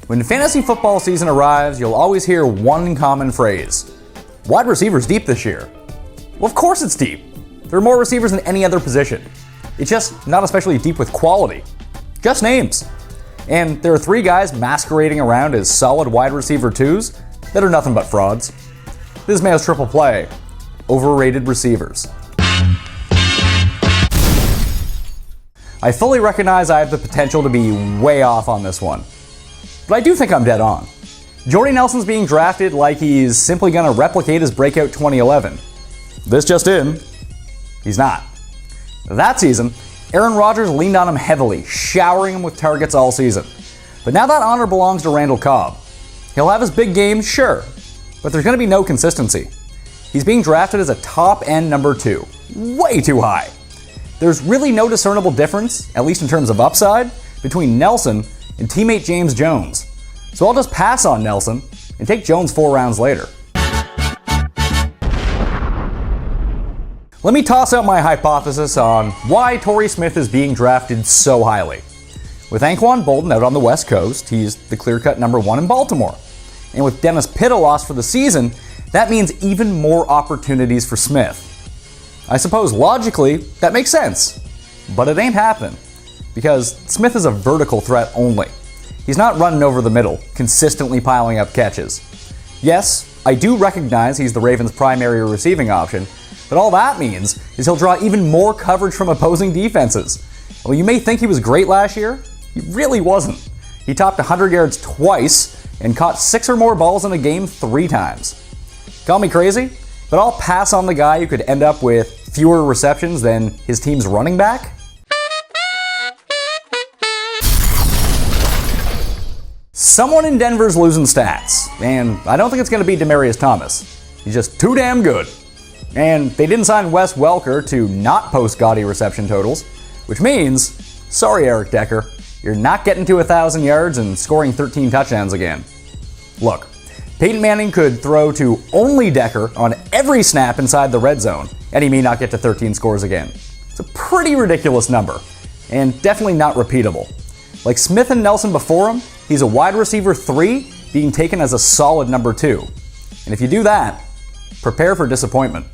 When fantasy football season arrives, you'll always hear one common phrase. Wide receivers deep this year. Well, of course it's deep. There are more receivers than any other position. It's just not especially deep with quality. Just names. And there are 3 guys masquerading around as solid wide receiver 2s that are nothing but frauds. This is Mayo's Triple Play. Overrated receivers. I fully recognize I have the potential to be way off on this one. But I do think I'm dead on. Jordy Nelson's being drafted like he's simply going to replicate his breakout 2011. This just in, he's not. That season, Aaron Rodgers leaned on him heavily, showering him with targets all season. But now that honor belongs to Randall Cobb. He'll have his big games, sure, but there's going to be no consistency. He's being drafted as a top-end number 2. Way too high. There's really no discernible difference, at least in terms of upside, between Nelson and teammate James Jones. So I'll just pass on Nelson and take Jones 4 rounds later. Let me toss out my hypothesis on why Torrey Smith is being drafted so highly. With Anquan Bolden out on the West Coast, he's the clear-cut number 1 in Baltimore. And with Dennis Pitta lost for the season, that means even more opportunities for Smith. I suppose logically, that makes sense. But it ain't happening. Because Smith is a vertical threat only. He's not running over the middle, consistently piling up catches. Yes, I do recognize he's the Ravens' primary receiving option, but all that means is he'll draw even more coverage from opposing defenses. Well, you may think he was great last year. He really wasn't. He topped 100 yards twice and caught 6 or more balls in a game 3 times. Call me crazy, but I'll pass on the guy who could end up with fewer receptions than his team's running back. Someone in Denver's losing stats, and I don't think it's going to be Demaryius Thomas. He's just too damn good. And they didn't sign Wes Welker to not post gaudy reception totals, which means, sorry Eric Decker, you're not getting to 1,000 yards and scoring 13 touchdowns again. Look, Peyton Manning could throw to only Decker on every snap inside the red zone, and he may not get to 13 scores again. It's a pretty ridiculous number, and definitely not repeatable. Like Smith and Nelson before him, he's a wide receiver 3 being taken as a solid number 2. And if you do that, prepare for disappointment.